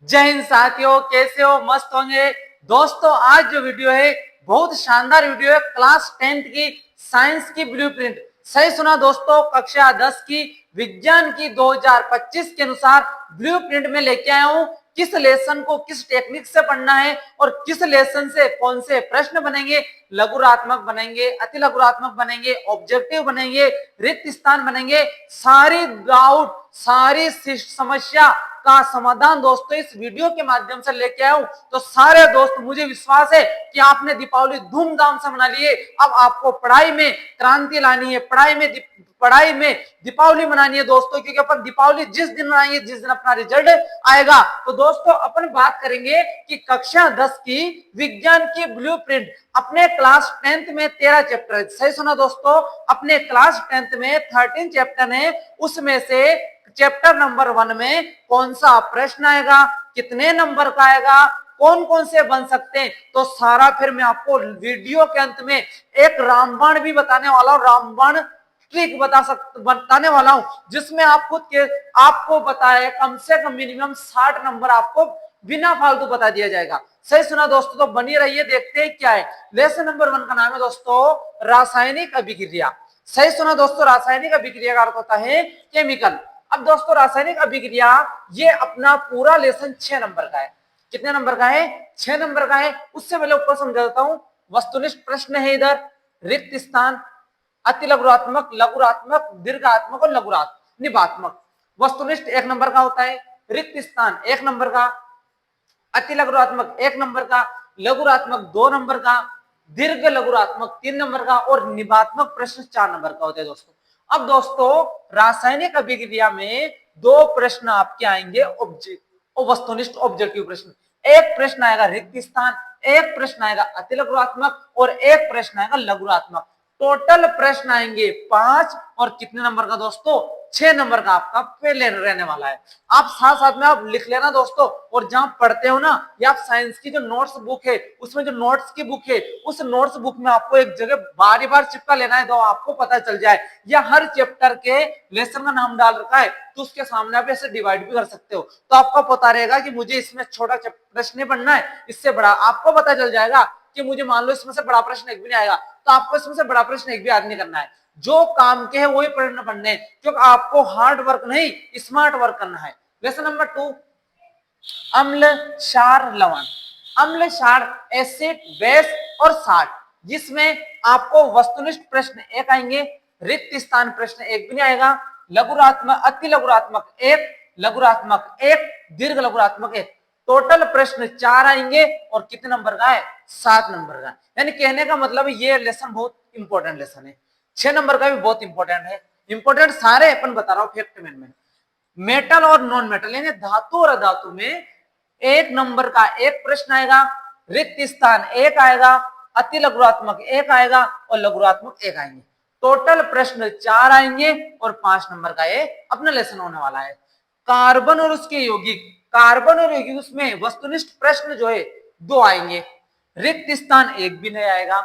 जय हिंद साथियों, कैसे हो? मस्त होंगे दोस्तों। आज जो वीडियो है बहुत शानदार वीडियो है। क्लास 10th की साइंस की ब्लूप्रिंट, सही सुना दोस्तों, कक्षा 10 की विज्ञान की 2025 के अनुसार ब्लूप्रिंट में लेके आया हूं। किस लेसन को किस टेक्निक से पढ़ना है और किस लेसन से कौन से प्रश्न बनेंगे, लघुरात्मक बनेंगे, अति लघुरात्मक बनेंगे, ऑब्जेक्टिव बनेंगे, रिक्त स्थान बनेंगे, सारी डाउट सारी समस्या का समाधान दोस्तों इस वीडियो के माध्यम से लेके आया हूं। तो सारे दोस्त, मुझे विश्वास है कि आपने दीपावली धूमधाम से मना लिए। अब आपको पढ़ाई में क्रांति लानी है, पढ़ाई में दीपावली मनानी है दोस्तों, क्योंकि अपन दीपावली जिस दिन मनाएंगे, जिस दिन अपना रिजल्ट आएगा। तो दोस्तों अपन बात करेंगे कि कक्षा 10 की विज्ञान की ब्लूप्रिंट अपने क्लास 10th में 13 चैप्टर है। सही सुना दोस्तों, अपने क्लास 10th में 13 चैप्टर है। उसमें से चैप्टर नंबर 1 में कौन सा प्रश्न आएगा, कितने नंबर का आएगा, कौन कौन से बन सकते हैं, तो सारा फिर मैं आपको वीडियो के अंत में एक रामबाण भी बताने वाला हूं, रामबाण ट्रिक बताने वाला हूं, जिसमें आप खुद के आपको बताए कम से कम मिनिमम 60 नंबर आपको बिना फालतू बता दिया जाएगा। सही सुना दोस्तों, तो बनी रहिए। देखते हैं क्या है। लेसन नंबर 1 का नाम है दोस्तों रासायनिक अभिक्रिया। सही सुना दोस्तों, रासायनिक अभिक्रिया का अर्थ होता है केमिकल। अब दोस्तों रासायनिक अभिक्रिया ये अपना पूरा लेसन 6 नंबर का है। कितने नंबर का है? 6 नंबर का है। उससे पहले ऊपर समझा देता हूं। वस्तुनिष्ठ प्रश्न है इधर, रिक्त स्थान, अति लघुरात्मक, लघुरात्मक, दीर्घात्मक और निबात्मक। वस्तुनिष्ठ 1 नंबर का होता है, रिक्त स्थान 1 नंबर का, अति लघुरात्मक 1 नंबर का, लघुरात्मक 2 नंबर का, दीर्घ लघुरात्मक 3 नंबर का और निबात्मक प्रश्न 4 नंबर का होता है दोस्तों। अब दोस्तों रासायनिक अभिक्रिया में 2 प्रश्न आपके आएंगे वस्तुनिष्ठ ऑब्जेक्टिव प्रश्न। एक प्रश्न आएगा रिक्त स्थान, एक प्रश्न आएगा अति लघुरात्मक और एक प्रश्न आएगा लघुरात्मक। टोटल प्रश्न आएंगे 5 और कितने नंबर का दोस्तों? 6 नंबर का आपका पहले रहने वाला है। आप साथ साथ में आप लिख लेना दोस्तों। और जहां पढ़ते हो ना, या आप साइंस की जो नोट्स बुक है, उसमें जो नोट्स की बुक है, उस नोट्स बुक में आपको एक जगह बारी बार चिपका लेना है, तो आपको पता चल जाए। या हर चैप्टर के लेसन का नाम डाल रखा है, तो उसके सामने आप ऐसे डिवाइड भी कर सकते हो, तो आपको पता रहेगा कि मुझे इसमें छोटा प्रश्न पढ़ना है, इससे बड़ा आपको पता चल जाएगा कि मुझे मान लो इसमें से बड़ा प्रश्न एक भी नहीं आएगा, तो आपको इसमें से बड़ा प्रश्न एक भी याद नहीं करना है। जो काम के है वही प्रश्न पढ़ने हैं, क्योंकि आपको हार्ड वर्क नहीं स्मार्ट वर्क करना है। लेसन नंबर 2, अम्ल क्षार लवण। अम्ल क्षार एसिड बेस और साल्ट, जिसमें आपको वस्तुनिष्ठ प्रश्न 1 आएंगे, रिक्त स्थान प्रश्न 1 भी नहीं आएगा, लघुरात्मक अति लघुरात्मक 1, लघुरात्मक 1, दीर्घ लघुरात्मक 1। टोटल प्रश्न 4 आएंगे और कितने नंबर का है? 7 नंबर का। यानी कहने का मतलब ये लेसन बहुत इंपॉर्टेंट लेसन है। 6 नंबर का भी बहुत इंपॉर्टेंट है। इंपॉर्टेंट सारे अपन बता रहा हूं फैक्ट में। मेटल और नॉन मेटल यानी धातु और अधातु में 1 नंबर का एक प्रश्न आएगा, रिक्त स्थान 1 आएगा, अति लघुरात्मक 1 आएगा और लघुरात्मक 1 आएंगे। टोटल प्रश्न 4 आएंगे और 5 नंबर का ये अपना लेसन होने वाला है। कार्बन और उसके यौगिक, कार्बन और यौगिक उसमें वस्तुनिष्ठ प्रश्न जो है 2 आएंगे, रिक्त स्थान 1 भी नहीं आएगा,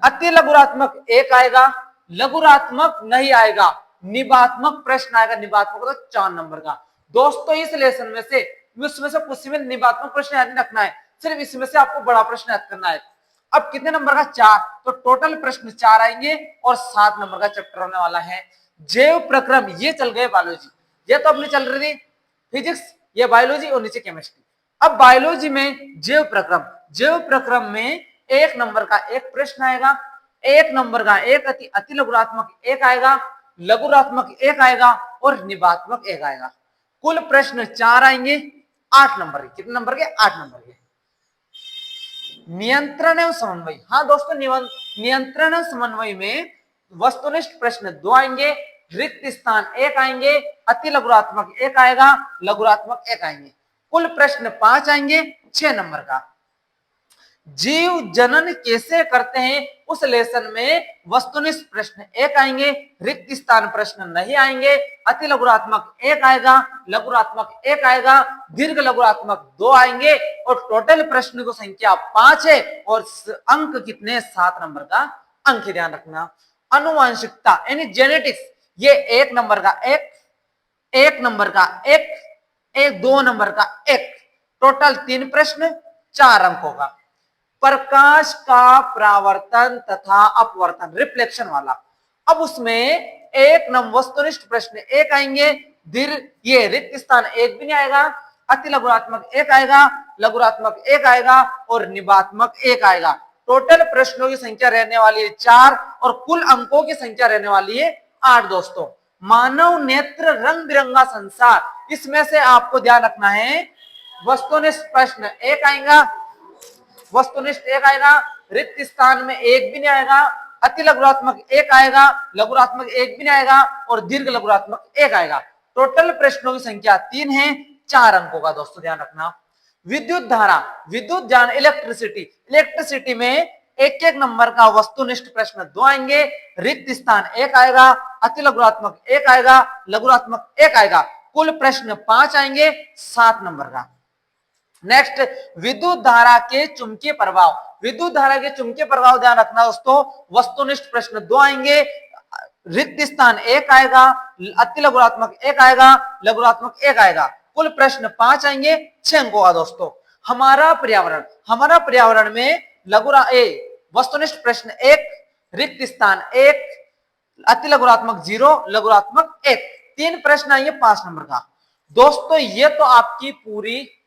अति लघुरात्मक 1 आएगा, लघुरात्मक नहीं आएगा, निबात्मक प्रश्न आएगा, निबात्मक तो 4 नंबर का। दोस्तों इस लेसन में से उसमें से कुछ में निबात्मक प्रश्न याद नहीं रखना है, सिर्फ इसमें से आपको बड़ा प्रश्न याद करना है। अब कितने नंबर का? 4। तो टोटल प्रश्न 4 आएंगे और 7 नंबर का चैप्टर होने वाला है जैव प्रक्रम। ये चल गए बायोलॉजी, ये तो अपनी चल रही थी फिजिक्स, ये बायोलॉजी और नीचे केमिस्ट्री। अब बायोलॉजी में जैव प्रक्रम, जैव प्रक्रम में 1 नंबर का एक प्रश्न आएगा, 1 नंबर का एक अति लघुरात्मक 1 आएगा, लघुरात्मक 1 आएगा और निबात्मक 1 आएगा। कुल प्रश्न 4 आएंगे, 8 नंबर के। कितने नंबर के? 8 नंबर के। नियंत्रण एवं समन्वय, हाँ दोस्तों नियंत्रण एवं समन्वय में वस्तुनिष्ठ प्रश्न 2 आएंगे, रिक्त स्थान 1 आएंगे, अति लघुरात्मक 1 आएगा, लघुरात्मक 1 आएंगे। कुल प्रश्न 5 आएंगे, 6 नंबर का। जीव जनन कैसे करते हैं उस लेसन में वस्तुनिष्ठ प्रश्न 1 आएंगे, रिक्त स्थान प्रश्न नहीं आएंगे, अति लघुरात्मक 1 आएगा, लघुरात्मक 1 आएगा, दीर्घ लघुरात्मक 2 आएंगे और टोटल प्रश्न की संख्या 5 है और अंक कितने? 7 नंबर का अंक ध्यान रखना। अनुवांशिकता यानी जेनेटिक्स, ये 1 नंबर का 1 नंबर का 1 एक 2 नंबर का एक, टोटल 3 प्रश्न 4 अंकों का। प्रकाश का परावर्तन तथा अपवर्तन, रिफ्लेक्शन वाला। अब उसमें एक नंबर वस्तुनिष्ठ प्रश्न एक आएंगे, ये रिक्त स्थान एक भी नहीं आएगा, अति लघुरात्मक एक आएगा, लघुरात्मक एक आएगा और निबात्मक एक आएगा। टोटल प्रश्नों की संख्या रहने वाली है 4 और कुल अंकों की संख्या रहने वाली है 8 दोस्तों। मानव नेत्र रंग बिरंगा संसार, इसमें से आपको ध्यान रखना है वस्तुनिष्ठ प्रश्न एक आएगा, वस्तुनिष्ठ एक आएगा, रिक्त स्थान में एक भी नहीं आएगा, अति लघुरात्मक एक आएगा, लघुरात्मक एक भी नहीं आएगा और दीर्घ लघुरात्मक एक आएगा। टोटल प्रश्नों की संख्या 3 है, 4 अंकों का दोस्तों ध्यान रखना। विद्युत धारा, विद्युत ज्ञान, इलेक्ट्रिसिटी, इलेक्ट्रिसिटी में एक एक नंबर का वस्तुनिष्ठ प्रश्न 2 आएंगे, रिक्त स्थान एक आएगा, अति लघुरात्मक एक आएगा, लघुरात्मक एक आएगा, कुल प्रश्न 5 आएंगे 7 नंबर का। नेक्स्ट, विद्युत धारा के चुंबकीय प्रभाव, विद्युत धारा के चुंबकीय प्रभाव ध्यान रखना दोस्तों, वस्तुनिष्ठ प्रश्न 2 आएंगे, रिक्त स्थान एक आएगा, अति लघुरात्मक एक आएगा, लघुरात्मक एक आएगा, कुल प्रश्न 5 आएंगे 6 अंकों का दोस्तों। हमारा पर्यावरण, हमारा पर्यावरण में वस्तुनिष्ठ प्रश्न एक, रिक्त स्थान एक, अति लघुरात्मक 0, लघुरात्मक 1, 3 प्रश्न आएंगे 5 नंबर का। दोस्तों ये तो आपकी पूरी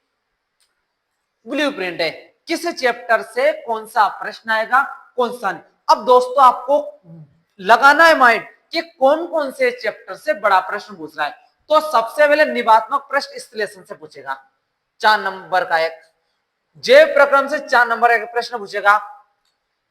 ब्लूप्रिंट है, किस चैप्टर से कौन सा प्रश्न आएगा कौन सा नहीं। अब दोस्तों आपको लगाना है माइंड कि कौन कौन से चैप्टर से बड़ा प्रश्न पूछ रहा है। तो सबसे पहले निबात्मक प्रश्न इंस्टॉलेशन से पूछेगा 4 नंबर का एक, जैव प्रक्रम से 4 नंबर का एक प्रश्न पूछेगा,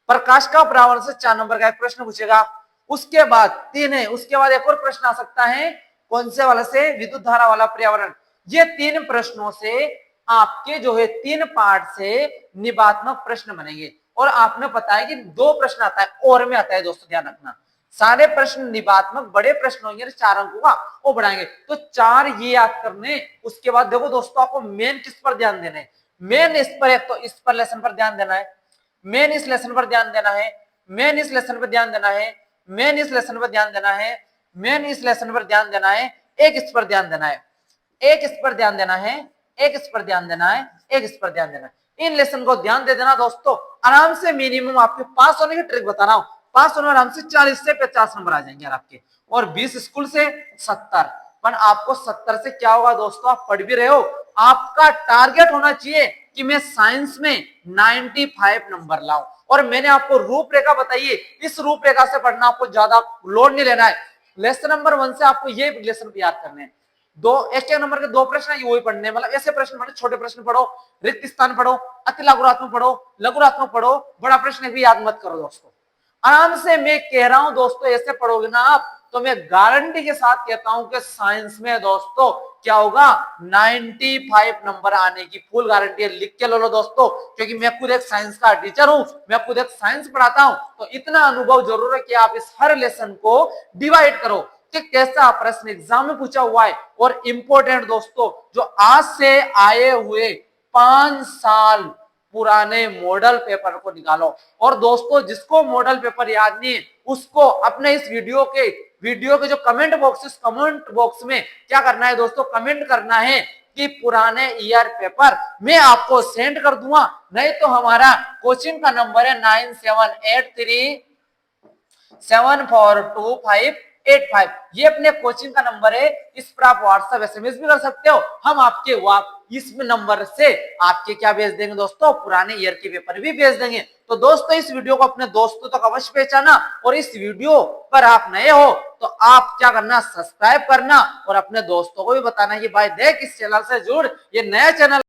प्रकाश का परावर्तन से 4 नंबर का एक प्रश्न पूछेगा, उसके बाद 3 है, उसके बाद एक और प्रश्न आ सकता है कौन से वाला से, विद्युत धारा वाला पर्यावरण। ये 3 प्रश्नों से आपके जो है 3 पार्ट से निबात्मक प्रश्न बनेंगे। और आपने पता है कि 2 प्रश्न आता है और में आता है दोस्तों, ध्यान रखना सारे प्रश्न निबात्मक बड़े प्रश्न होंगे 4 अंकों का वो बढ़ाएंगे। तो 4 ये याद करने, उसके बाद देखो दोस्तों आपको मेन किस पर ध्यान देना है, मेन इस पर, एक तो इस पर लेसन पर ध्यान देना है, मेन इस लेसन पर ध्यान देना है, मेन इस लेसन पर ध्यान देना है, मेन इस लेसन पर ध्यान देना है, मेन इस लेसन पर ध्यान देना है, एक इस पर ध्यान देना है, एक इस पर ध्यान देना है, एक इस पर ध्यान देना है, एक इस पर ध्यान देना है। इन लेसन को ध्यान दे देना दोस्तों, आराम से मिनिमम आपके पास होने की ट्रिक बता रहा हूं, पास होने में आराम से 40 से 50 नंबर आ जाएंगे आपके, और 20 स्कूल से 70। पर आपको 70 से क्या होगा दोस्तों, आप पढ़ भी रहे हो, आपका टारगेट होना चाहिए कि मैं साइंस में 95 नंबर लाऊं। और मैंने आपको रूपरेखा बताई है, इस रूपरेखा से पढ़ना, आपको ज्यादा लोड नहीं लेना है। लेसन नंबर 1 से आपको ये लेसन याद करने हैं, एक नंबर के 2 प्रश्न है वही पढ़ने, मतलब ऐसे प्रश्न पढ़ो, छोटे प्रश्न पढ़ो, रिक्त स्थान पढ़ो, अति लघुरात्मक पढ़ो, लघुरात्मक पढ़ो, बड़ा प्रश्न भी याद मत करो दोस्तों। आराम से मैं कह रहा हूं दोस्तों, ऐसे पढ़ोगे ना आप तो मैं गारंटी के साथ कहता हूं कि साइंस में दोस्तों क्या होगा, 95 नंबर आने की फुल गारंटी है। लिख के लो दोस्तों, क्योंकि मैं खुद एक साइंस का टीचर हूं, मैं खुद एक साइंस पढ़ाता हूं, तो इतना अनुभव जरूर है कि आप इस हर लेसन को डिवाइड करो कि कैसा प्रश्न एग्जाम में पूछा हुआ है। और इंपॉर्टेंट दोस्तों, जो आज से आए हुए 5 साल पुराने मॉडल पेपर को निकालो। और दोस्तों जिसको मॉडल पेपर याद नहीं है उसको अपने इस वीडियो के जो कमेंट बॉक्स, इस कमेंट बॉक्स में क्या करना है दोस्तों, कमेंट करना है कि पुराने ईयर पेपर मैं आपको सेंड कर दूंगा। नहीं तो हमारा कोचिंग का नंबर है 9783742585, ये अपने कोचिंग का नंबर है, इस पर आप व्हाट्सएप SMS भी कर सकते हो। हम आपके इस नंबर से आपके क्या भेज देंगे दोस्तों, पुराने ईयर के पेपर भी भेज देंगे। तो दोस्तों इस वीडियो को अपने दोस्तों तक अवश्य पहुंचाना, और इस वीडियो पर आप नए हो तो आप क्या करना, सब्सक्राइब करना और अपने दोस्तों को भी बताना कि भाई देख इस चैनल से जुड़, ये नया चैनल